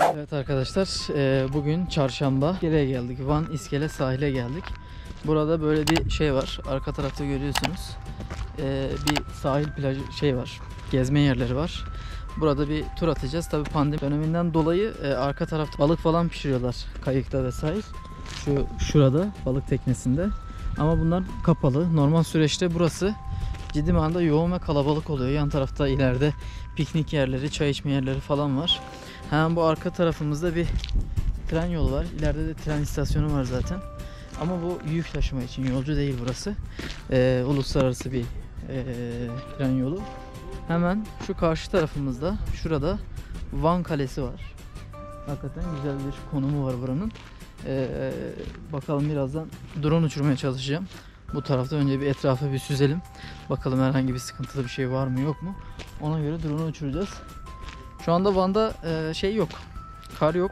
Evet arkadaşlar, bugün çarşamba. İskele'ye geldik. Van İskele sahile geldik. Burada böyle bir şey var. Arka tarafta görüyorsunuz. Bir sahil plajı şey var. Gezme yerleri var. Burada bir tur atacağız. Tabii pandemi döneminden dolayı arka tarafta balık falan pişiriyorlar kayıkta vesaire. Şurada balık teknesinde. Ama bunlar kapalı. Normal süreçte burası ciddi manada yoğun ve kalabalık oluyor. Yan tarafta ileride piknik yerleri, çay içme yerleri falan var. Hemen bu arka tarafımızda bir tren yolu var. İleride de tren istasyonu var zaten. Ama bu yük taşıma için, yolcu değil burası. Uluslararası bir tren yolu. Hemen şu karşı tarafımızda, şurada Van Kalesi var. Hakikaten güzel bir konumu var buranın. Bakalım, birazdan drone uçurmaya çalışacağım. Bu tarafta önce bir etrafı bir süzelim. Bakalım herhangi bir sıkıntılı bir şey var mı yok mu. Ona göre drone uçuracağız. Şu anda Van'da şey yok. Kar yok.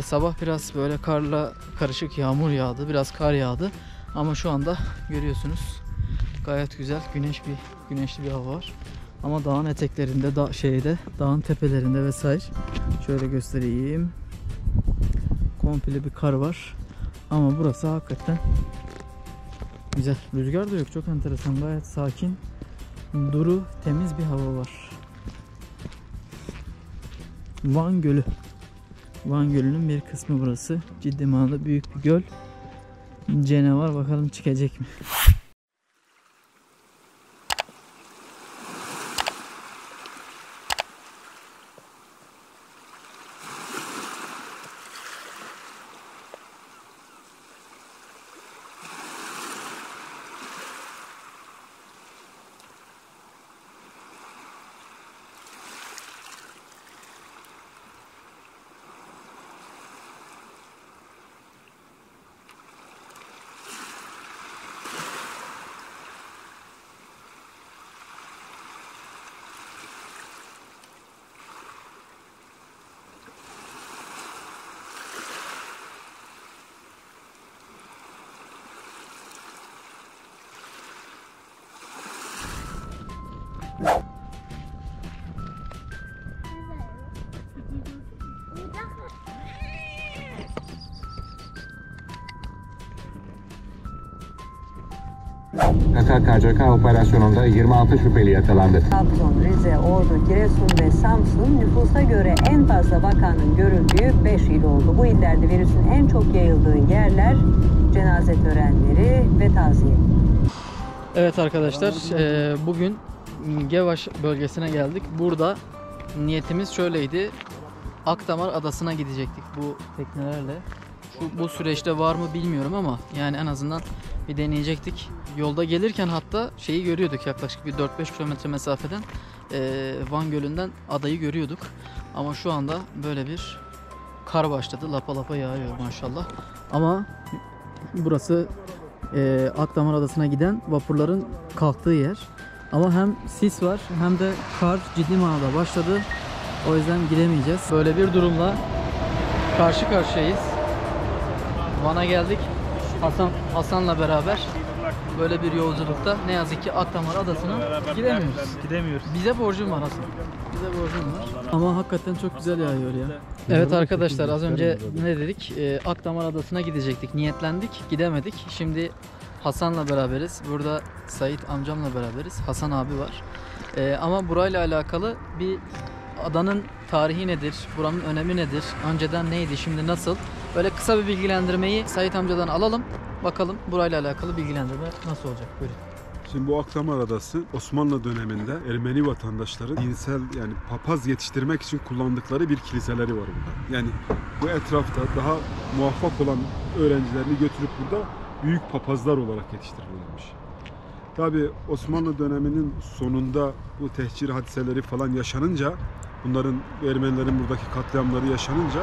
Sabah biraz böyle karla karışık yağmur yağdı. Biraz kar yağdı. Ama şu anda görüyorsunuz gayet güzel güneşli bir hava var. Ama dağın eteklerinde, dağın tepelerinde vesaire. Şöyle göstereyim. Komple bir kar var. Ama burası hakikaten güzel. Rüzgar da yok. Çok enteresan. Gayet sakin, duru, temiz bir hava var. Van Gölü. Van Gölü'nün bir kısmı burası. Ciddi manada büyük bir göl. Canavar, bakalım çıkacak mı? KKK operasyonunda 26 şüpheli yakalandı. Trabzon, Rize, Ordu, Giresun ve Samsun nüfusa göre en fazla vakanın görüldüğü 5 il oldu. Bu illerde virüsün en çok yayıldığı yerler cenaze törenleri ve taziye. Evet arkadaşlar, bugün Gevaş bölgesine geldik. Burada niyetimiz şöyleydi. Akdamar Adası'na gidecektik bu teknelerle. Bu süreçte var mı bilmiyorum ama yani en azından bir deneyecektik. Yolda gelirken hatta şeyi görüyorduk, yaklaşık bir 4-5 kilometre mesafeden Van Gölü'nden adayı görüyorduk. Ama şu anda böyle bir kar başladı. Lapa lapa yağıyor maşallah. Ama burası Akdamar Adası'na giden vapurların kalktığı yer. Ama hem sis var hem de kar ciddi manada başladı. O yüzden gidemeyeceğiz. Böyle bir durumla karşı karşıyayız. Van'a geldik. Hasan'la beraber böyle bir yolculukta ne yazık ki Akdamar Adası'na gidemiyoruz. Bize borcum var Hasan. Bize borcum var. Ama hakikaten çok güzel yağıyor ya. Evet arkadaşlar, az önce ne dedik? Akdamar Adası'na gidecektik. Niyetlendik, gidemedik. Şimdi Hasan'la beraberiz. Burada Sait amcamla beraberiz. Hasan abi var. Ama burayla alakalı bir adanın tarihi nedir? Buranın önemi nedir? Önceden neydi? Şimdi nasıl? Böyle kısa bir bilgilendirmeyi Sait amcadan alalım. Bakalım burayla alakalı bilgilendirme nasıl olacak? Buyurun. Şimdi bu Akdamar Adası Osmanlı döneminde Ermeni vatandaşların dinsel, yani papaz yetiştirmek için kullandıkları bir kiliseleri var burada. Yani bu etrafta daha muvaffak olan öğrencilerini götürüp burada büyük papazlar olarak yetiştirilmiş. Tabi Osmanlı döneminin sonunda bu tehcir hadiseleri falan yaşanınca, bunların, Ermenilerin buradaki katliamları yaşanınca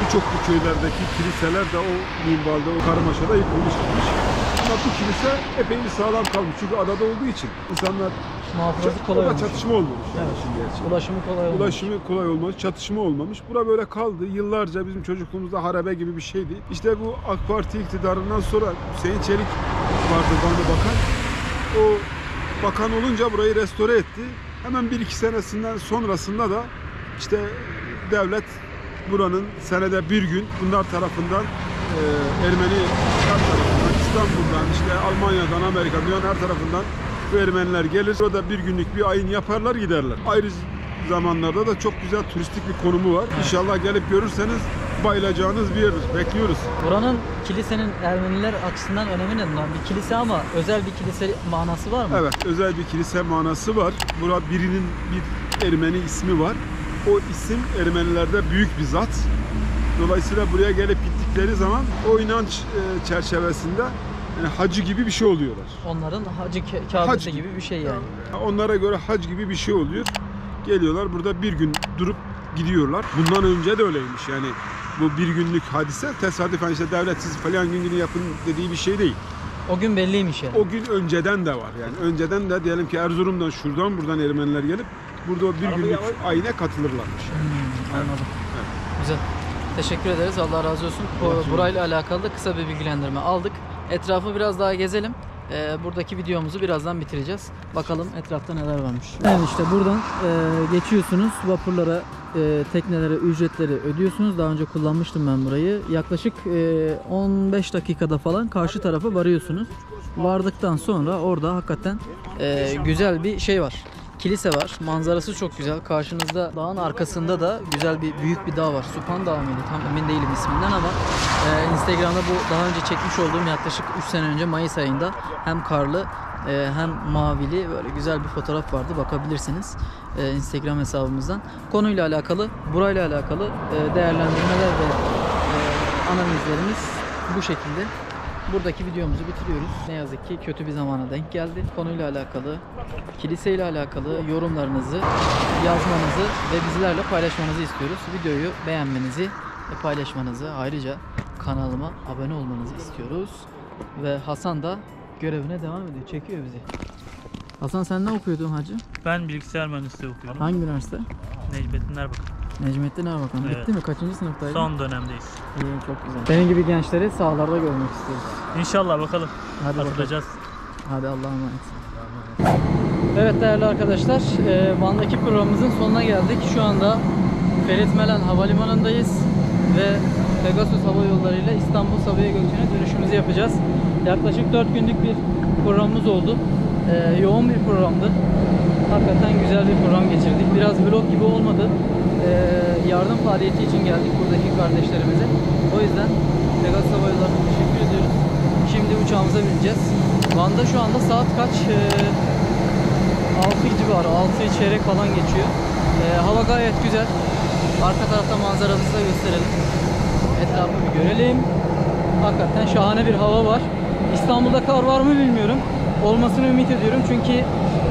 birçok bu köylerdeki kiliseler de o minvalde, o karmaşada yıkılmış gitmiş. Ama bu kilise epey bir sağlam kalmış. Çünkü adada olduğu için insanlar Muhafazası kolay olmuş. Çatışma olmamış. Evet. Ulaşımı kolay olmuş. Ulaşımı kolay olmamış, çatışma olmamış. Bura böyle kaldı. Yıllarca bizim çocukluğumuzda harabe gibi bir şeydi. İşte bu AK Parti iktidarından sonra Hüseyin Çelik vardı Van'a bakan. O bakan olunca burayı restore etti. Hemen 1-2 senesinden sonrasında da işte devlet buranın senede bir gün bunlar tarafından Ermeniler tarafından, İstanbul'dan, işte Almanya'dan, Amerika'dan, dünyanın her tarafından bu Ermeniler gelir. Burada bir günlük bir ayın yaparlar, giderler. Ayrı zamanlarda da çok güzel turistik bir konumu var. İnşallah gelip görürseniz bayılacağınız bir yerdir. Bekliyoruz. Buranın kilisenin Ermeniler açısından önemi ne? Bir kilise ama özel bir kilise manası var mı? Evet, özel bir kilise manası var. Burada birinin bir Ermeni ismi var. O isim Ermenilerde büyük bir zat. Dolayısıyla buraya gelip gittikleri zaman o inanç çerçevesinde yani hacı gibi bir şey oluyorlar. Onların hacı Kabe'si Hac gibi bir şey yani. Onlara göre hac gibi bir şey oluyor. Geliyorlar burada bir gün durup gidiyorlar. Bundan önce de öyleymiş yani. Bu bir günlük hadise tesadüfen işte devlet siz falan gün yapın dediği bir şey değil. O gün belliymiş yani. O gün önceden de var yani. Önceden de diyelim ki Erzurum'dan şuradan buradan Ermeniler gelip burada o bir günlük ayine katılırlarmış. Anladım. Evet. Güzel. Teşekkür ederiz. Allah razı olsun. Burayla alakalı da kısa bir bilgilendirme aldık. Etrafı biraz daha gezelim. Buradaki videomuzu birazdan bitireceğiz. Bakalım etrafta neler varmış. Evet işte buradan geçiyorsunuz. Vapurlara, teknelere ücretleri ödüyorsunuz. Daha önce kullanmıştım ben burayı. Yaklaşık 15 dakikada falan karşı tarafa varıyorsunuz. Vardıktan sonra orada hakikaten güzel bir şey var. Kilise var. Manzarası çok güzel. Karşınızda dağın arkasında da güzel bir büyük bir dağ var. Süphan Dağı mıydı? Tam emin değilim isminden ama Instagram'da bu daha önce çekmiş olduğum yaklaşık 3 sene önce Mayıs ayında hem karlı hem mavili böyle güzel bir fotoğraf vardı. Bakabilirsiniz Instagram hesabımızdan. Konuyla alakalı, burayla alakalı değerlendirmeler ve analizlerimiz bu şekilde. Buradaki videomuzu bitiriyoruz. Ne yazık ki kötü bir zamana denk geldi. Konuyla alakalı, kiliseyle alakalı yorumlarınızı yazmanızı ve bizlerle paylaşmanızı istiyoruz. Videoyu beğenmenizi ve paylaşmanızı, ayrıca kanalıma abone olmanızı istiyoruz. Ve Hasan da görevine devam ediyor. Çekiyor bizi. Hasan sen ne okuyordun hacı? Ben bilgisayar mühendisliği okuyorum. Hangi üniversite? Necmettin Erbakan. Necmettin Erbakan. Evet. Bitti mi? Kaçıncı sınıftaydın? Son dönemdeyiz. İyi, çok güzel. Senin gibi gençleri sahalarda görmek istiyoruz. İnşallah bakalım. Hadi bakalım. Atılacağız. Hadi Allah'a emanet. Evet değerli arkadaşlar, Van'daki programımızın sonuna geldik. Şu anda Ferit Melen Havalimanı'ndayız ve Pegasus Hava Yolları ile İstanbul Sabiha Gökçen'e dönüşümüzü yapacağız. Yaklaşık 4 günlük bir programımız oldu. Yoğun bir programdı. Hakikaten güzel bir program geçirdik. Biraz vlog gibi olmadı. Yardım faaliyeti için geldik buradaki kardeşlerimize. O yüzden Pegasus Hava Yolları'na teşekkür ediyoruz. Şimdi uçağımıza bineceğiz. Van'da şu anda saat kaç? 6 civarı, 6 çeyrek falan geçiyor. Hava gayet güzel. Arka tarafta manzaramızı da gösterelim. Etrafı bir görelim. Hakikaten şahane bir hava var. İstanbul'da kar var mı bilmiyorum. Olmasını ümit ediyorum çünkü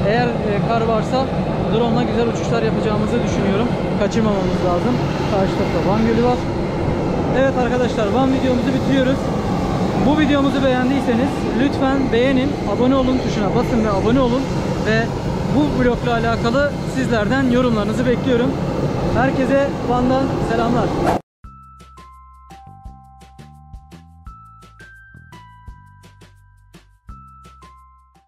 eğer kar varsa drone'la güzel uçuşlar yapacağımızı düşünüyorum. Kaçırmamamız lazım. Karşı tarafta Van Gölü var. Evet arkadaşlar, Van videomuzu bitiriyoruz. Bu videomuzu beğendiyseniz lütfen beğenin, abone olun tuşuna basın ve abone olun ve bu vlogla alakalı sizlerden yorumlarınızı bekliyorum. Herkese Van'dan selamlar.